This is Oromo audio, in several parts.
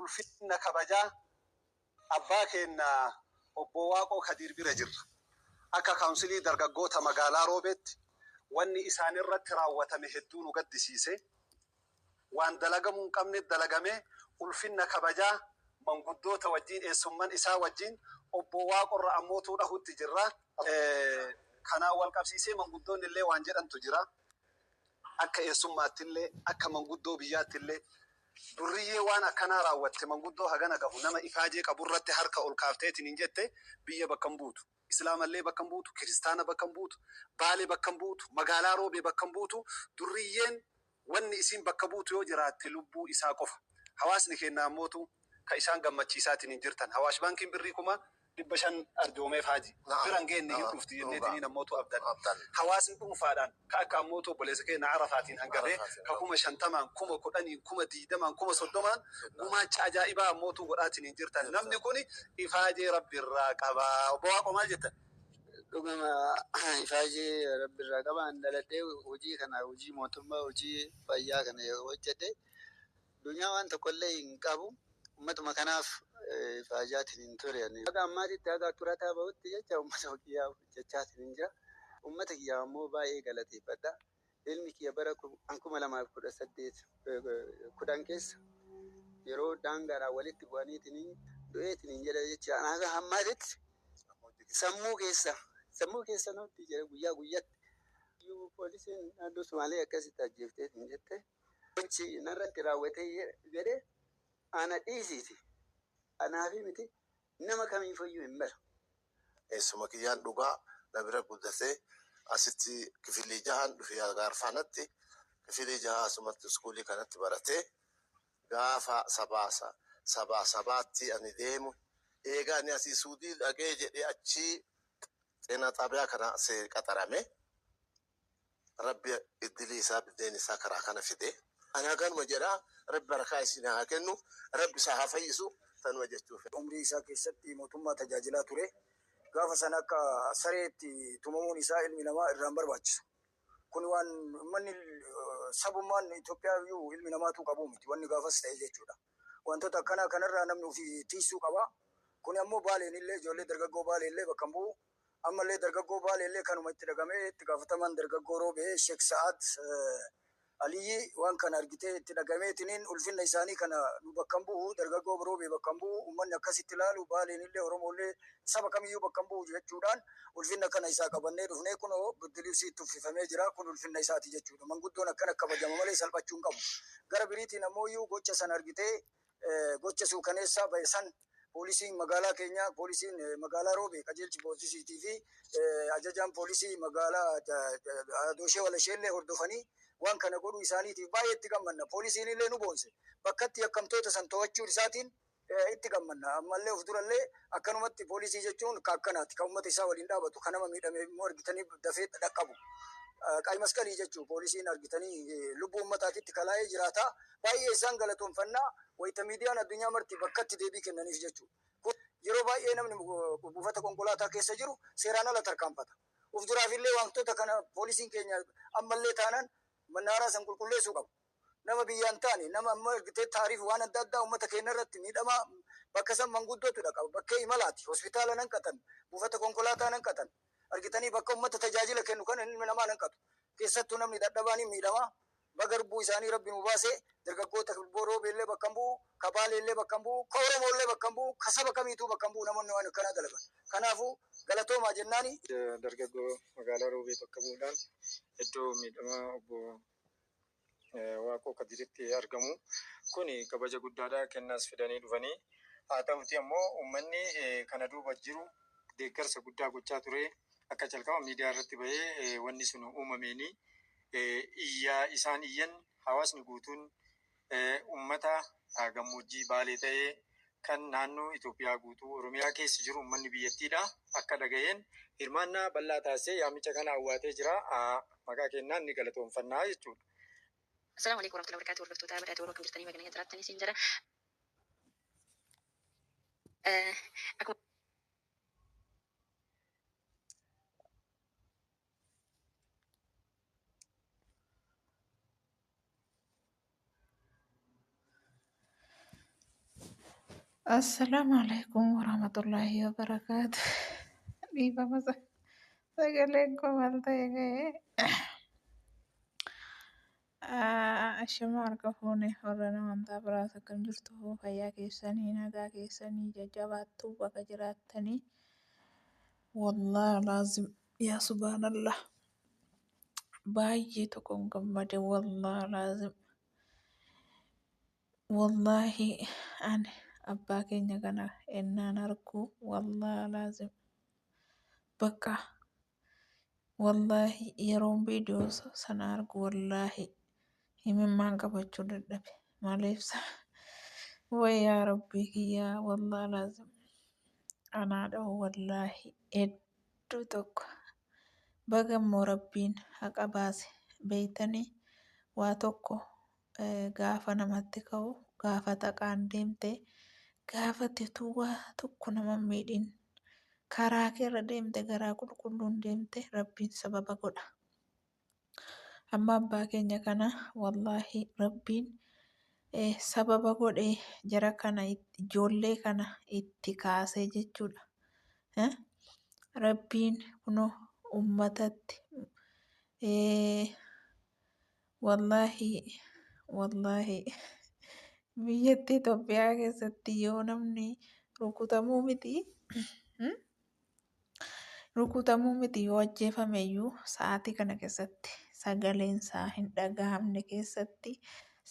ulfinna kabajaa abbaa keenya obbo Waaqoo Kadiir bira jirra. Akka kaawunsilii dargaggoota magaalaa Roobeetti wanni isaan irratti raawwatame hedduu nu gaddisiise. Waan dalagamuu hin qabne dalagamee ulfinna kabajaa manguddoota wajjin eessumman isaa wajjin obbo Waaqorra ammootuu dhahutti jirra. Kanaan wal qabsiisee manguddoonni illee waan jedhantu jira. Akka eessummaatti illee akka manguddoo biyyaatti illee durriyyee waan akkanaa raawwatte manguddoo hagana qabu nama ifaajee qaburratti harka ol kaafteetiin hin jette biyya bakka hin buutu. Islaamallee bakka hin buutu, kiristaana bakka hin buutu, Baalee bakka hin buutu, magaalaa Roobee bakka hin buutu. Durriyyeen wanni isin bakka buutu yoo jiraatte lubbuu isaa qofa. Hawaasni keenya ammootu ka isaan gammachiisaatiin hin jirtan. Hawaash baankiin birrii kuma 500 arjoomeef haaji. Biran geenne hin dhufti jenneetiin ammootu abdan. Hawaasni dhuunfaadhaan ka akka ammootu obboleessa keenya Arafaatiin hangafee ka 50,000, 10,000, 20,000, 30,000 gumaacha ajaa'ibaa ammootu godhaatiin hin jirtan. Namni kun ifaajee Rabbiirraa qaba. Obbo Waaqoo maal jettan? Dhugama ifaajee Rabbiirraa qaba. Daladhee hojii kana hojii mootummaa hojii fayyaa kana hojjete dunyaa waan tokkollee hin qabu. Ummatuma kanaaf ifaajaatiin hin ture. Akka ammaatitti akka turataa bahutti jecha ummata kiyyaa jechaatiin hin jira. Ummata kiyyaa ammoo baay'ee galateeffadha. Ilmi kiyya bara 2018 keessa yeroo daangaadhaan walitti bu'aniitiin du'eetiin hin jedha jecha akka ammaatitti sammuu keessa nutti jira guyyaa guyyaatti. Poolisiin naannoo Sumaalee akkasitti ajjeefteetiin jette wanti narratti raawwatee jedhee ana dhiisiiti. Anaafi miti nama kamiifayyuu hin mala. Eessuma kiyyaan dhugaa na bira guddatee asitti kifilii 6 dhufee Agaarfaanatti kifilii 6 asumatti iskuulii kanatti baratee gaafa sabaatti ani deemu eegaa ani asii Suudii dhaqee jedhee achi xeenaa xaabiyaa kana qaxarame Rabbi iddilii isaa biddeen isaa karaa kana fide. Ana ganuma jedhaa Rabbi barakaa isin haa kennu, Rabbi isaa haa fayyisu tanuma jechuuf. Umrii isaa keessatti mootummaa tajaajilaa ture. Gaafa sana akka sareetti tumamuun isaa ilmi namaa irraan barbaachisu. Kun waan manni sabummaan Itoophiyaa iyyuu ilmi namaatu qabu miti. Wanni gaafas ta'e jechuudha. Wantoota akkanaa kanarraa namni ofii tiisuu qaba. Kun ammoo Baaleen illee ijoollee dargaggoo Baalee illee bakka bu'u. Ammallee dargaggoo Baalee illee kanuma itti dhagamee itti gaafataman dargaggoo Roobee Sheek Sa'aad Aliyyi waan kana argitee itti dhagameetiniin ulfinna isaanii kana nu bakka bu'u dargaggoo Roobee bakka bu'u uummanni akkasitti ilaalu Baaleen illee Oromollee saba kamiyyuu bakka bu'u jechuudhaan ulfinna kana isaa qabannee dhufnee kunoo biddiliibsii itti uffifamee jira. Kun ulfinna isaati jechuudha. Manguddoon akkana kabajama malee salphachuu hin qabu. Gara biriitiin ammoo iyyuu gocha san argitee gocha suukaneessaa ba'e san poolisiin magaalaa keenya poolisiin magaalaa Roobee qajeelchi poolisiitii fi ajajaan poolisii magaalaa Dooshee Walasheellee hordofanii waan kana godhuu isaaniitiif baay'ee itti gammanna. Poolisiin illee nu boonse bakkatti yakkamtoota san to'achuun isaatiin itti gammanna. Ammallee of durallee akkanumatti poolisii jechuun akkanaati. Kan uummata isaa waliin dhaabatu kan nama miidhame immoo argitanii dafee dhaqqabu. Qaay masqalii jechuun poolisiin argitanii lubbuu uummataatitti kalaa'ee jiraata. Baay'ee isaan galatoonfannaa wayita miidiyaan addunyaa marti bakkatti deebii kennaniif jechuudha. Yeroo baay'ee namni buufata konkolaataa keessa jiru seeraan ala tarkaanfata. Of duraafillee wantoota kana poolisiin keenya ammallee taanaan mannaaraa san qulqulleessuu qabu. Nama biyyaan taane nama amma argitee taariif waan adda addaa uummata keenya irratti miidhamaa bakka san manguddootu dhaqa. Bakkee imalaati. Hospitaala nan qatan. Buufata konkolaataa nan qatan. Argitanii bakka uummata tajaajila kennu kana ilmi namaa nan qatu. Keessattuu namni dadhabaan miidhamaa bagarbuu isaanii Rabbi nu baasee dargaggoota Roobee illee bakka bu'u, ka Baalee illee bakka bu'u, ka Oromoo illee bakka bu'u, ka saba kamiituu bakka bu'u namoonni waan akkanaa dalagan. Kanaafuu galatoomaa jennaani. Dargaggoo magaalaa Roobee bakka bu'uudhaan iddoo miidhamaa obbo Waaqoo Kadiiritti argamu. Kuni kabaja guddaadha kennaas fidanii dhufanii. Haa ta'uti ammoo uummanni kana duuba jiru deeggarsa guddaa gochaa ture. Akka jalqaba miidiyaa irratti bahee wanni sun uumameeni isaan iyyan hawaasni guutuun uummata gammoojjii Baalee ta'ee kan naannoo Itoophiyaa guutuu Oromiyaa keessa jiru uummanni biyyattiidha. Akka dhaga'een hirmaannaa bal'aa taasisee yaamicha kana hawwaatee jira. Maqaa kennaan ni galatoonfannaa jechuudha. Assalamu alaikum warahmatullahi wabarakatuh. Hordoftoota badhaadhii warra jirtanii magaalaa jiraatanii siin jira. Assalamualaikum warahmatullahi wabarakatuh. Dhiifama sagaleen koo maal ta'e ga'e. Ashama harka fuune warra amantaa biraas akkam jirtu fayyaa keessanii nagaa keessanii jajjabaattuu bakka jiraattanii wallaahi laazim yaa subhaanallah baay'ee tokkoon gammade wallaahi laazim wallaahi ani abbaa keenya kana ennaan argu wallaahi laazim bakka wallaahi yeroon viidiyoo sana argu wallaahi himimmaan qabachuu dadhabe maaliifsa wayyaa rabbii kiyyaa wallaahi laazim anaadha wallaahi hedduu tokko bagammoo rabbiin haqa baase beeytanii waa tokko gaafa namatti ka'u gaafa taqaan deemte gaafa tetuu waa tokko nama hin miidhin karaa keerra deemte garaa qulqulluun deemte rabbiin sababa godha. Amma abbaa keenya kana wallaahi rabbiin sababa godhee jara kana ijoollee kana itti kaasee jechuudha. Rabbiin kunoo ummatatti wallaahi wallaahi biyyatti Itoophiyaa keessatti yoo namni rukutamuu miti rukutamuu miti yoo ajjeefame iyyuu sa'aatii kana keessatti sagaleen isaa hin dhagahamne keessatti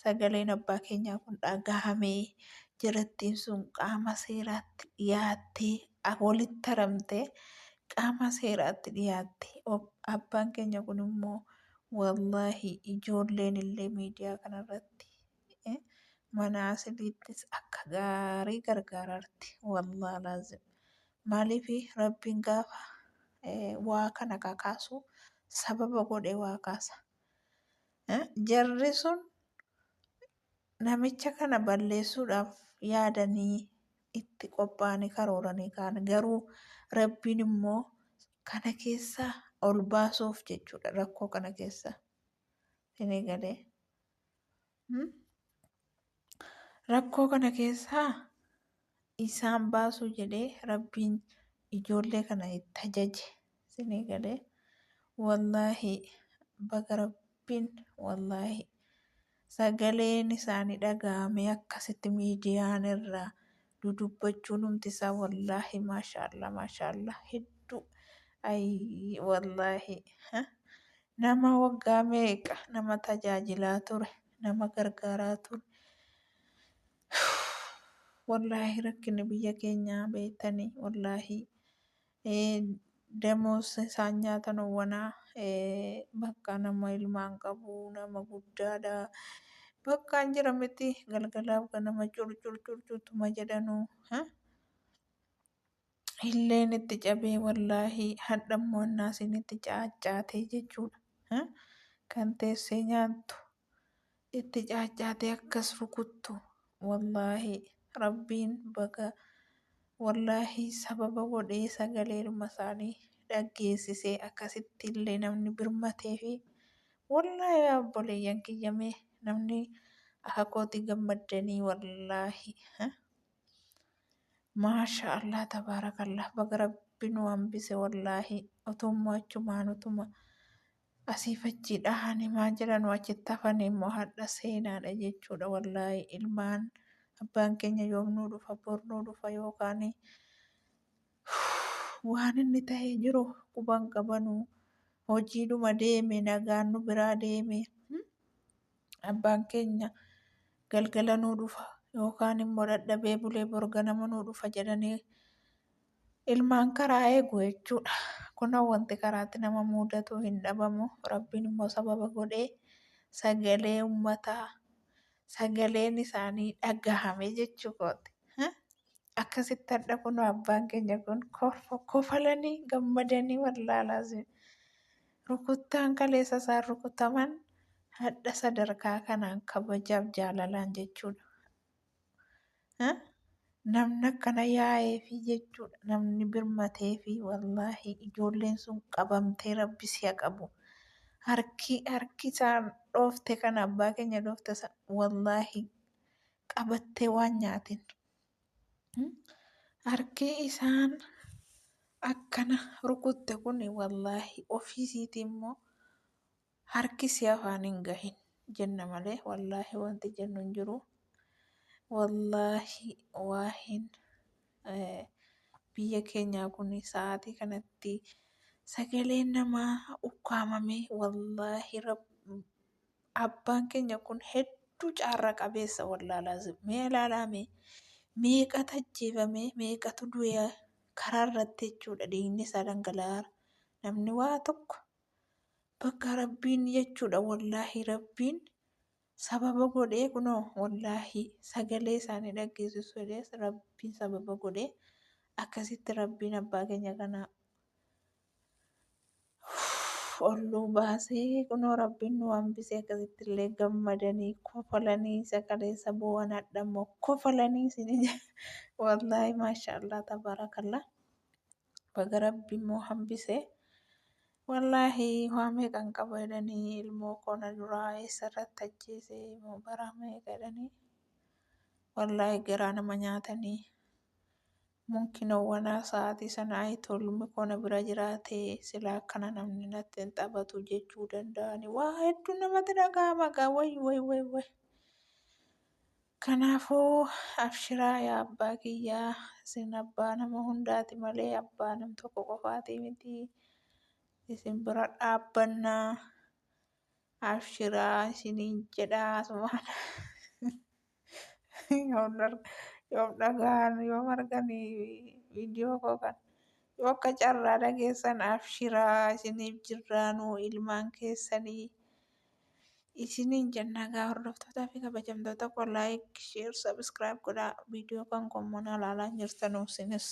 sagaleen abbaa keenyaa kun dhagahamee jirattiin sun qaama seeraatti dhiyaattee walitti haramtee qaama seeraatti dhiyaattee abbaan keenya kun immoo wallaahi ijoolleen illee miidiyaa kanarratti mana asiliittis akka gaarii gargaararti wallaahi laazim maaliifi rabbiin gaafa waa kana kakaasu sababa godhee waa kaasa. Jarri sun namicha kana balleessuudhaaf yaadanii itti qophaa'anii karooranii kaan garuu rabbiin immoo kana keessaa ol baasuuf jechuudha rakkoo kana keessa isinii galee rakkoo kana keessaa isaan baasuu jedhee rabbiin ijoollee kana itti ajaje isinii galee wallaahi baga rabbiin wallaahi sagaleen isaanii dhaga'amee akkasitti miidiyaan irraa dudubbachuun humtisaa wallaahi maashaallah hedduu wallaahi nama waggaa meeqa nama tajaajilaa ture nama gargaaraa ture wallaahi rakkinni biyya keenyaa beektanii wallaahi damoos isaan nyaatan owwanaa bakka nama ilmaan qabu nama guddaadha bakkaan jira miti galgalaaf ganama curcurtuma jedhanuu illeen itti cabee wallaahi hadhammoo annaasiin itti caaccaatee jechuudha kan teessee nyaattu itti caaccaatee akkas rukuttu wallaahi rabbiin baga wallaahi sababa godhee sagaleedhuma isaanii dhaggeessisee akkasitti illee namni birmatee fi wallaahi obboleeyyan kiyyamee namni akka kooti gammaddanii wallaahi maashaallah tabaarakallah baga rabbi nu hambise wallaahi utummoo achumaan utuma asiif achi dhahanii maa jedhanu achitti hafan immoo hadha seenaadha jechuudha wallaahi ilmaan abbaan keenya yoom nuu dhufa bor nuu dhufa yookaan waan inni ta'ee jiru quban qabanu hojiidhuma deeme nagaan nu biraa deeme abbaan keenya galgala nuu dhufa yookaan immoo dadhabee bulee bor ganama nuu dhufa jedhanii ilmaan karaa eegu jechuudha. Kunoo wanti karaatti nama mudatu hin dhabamu rabbiin immoo sababa godhee sagalee uummataa sagaleen isaanii dhagahame jechuu kooti. Akkasitti hadha kun abbaan keenya kun kofalanii gammadanii wallaalaa rukuttaan kaleessa isaan rukutaman hadha sadarkaa kanaan kabajaaf jaalalaan jechuudha. Namni akkana yaa'ee fi jechuudha namni birmatee fi wallaahi ijoolleen sun qabamtee rabbi si'a qabu. Harki isaan dhoofte kana abbaa keenya dhoofte wallaahi qabattee waan nyaatin. Harki isaan akkana rukutte kun wallaahi ofiisiiti immoo harki si afaan hin gahin jenna malee wallaahi wanti jennu hin jiru. Wallaahi waahin biyya keenyaa kun sa'aatii kanatti sagaleen namaa ukkaamame wallaahi abbaan keenya kun hedduu caarraa qabeessa wallaalaa mee ilaalame meeqatu ajjeefame meeqatu du'e karaa irratti jechuudha dhiigni isaa dhangala'aa namni waa tokko bakka rabbiin jechuudha wallaahi rabbiin sababa godhee kunoo wallaahi sagalee isaanii dhaggeessisu jedhees rabbiin sababa godhee akkasitti rabbiin abbaa keenya kana olluu baasee kunoo rabbiin nu hambisee akkasitti illee gammadanii kofalanii sagalee sabuuwwan hadhammoo kofalanii isin wallaahi maashaallah tabarakallah baga rabbiin moo hambisee wallaahi waa meeqan qaba jedhanii ilmoo koona duraa eessarratti ajjeesee moo bara meeqa jedhanii wallaahi garaa nama nyaatanii munkinowwan sa'aatii sana ayitoolmi koona bira jiraatee sila akkana namni natti hin taphatu jechuu danda'ani waa hedduu namatti dhaga'ama gaa way kanaafuu abshiraa yaa abbaa kiyyaa isin abbaa nama hundaati malee abbaa nam tokko qofaati miti isin bira dhaabbannaa abshiraa isiniin jedhaa sumaana yoom dhagaan yoom arganii viidiyoo koo kan yoo akka carraa dhageessan abshiraa isiniif jirraanuu ilmaan keessanii isiniin jenna gaa hordoftootaa fi kabajamtoota koo laayik sheer sabiskiraayib godhaa viidiyoo kan kommona ilaalaa jirtanuu isinis.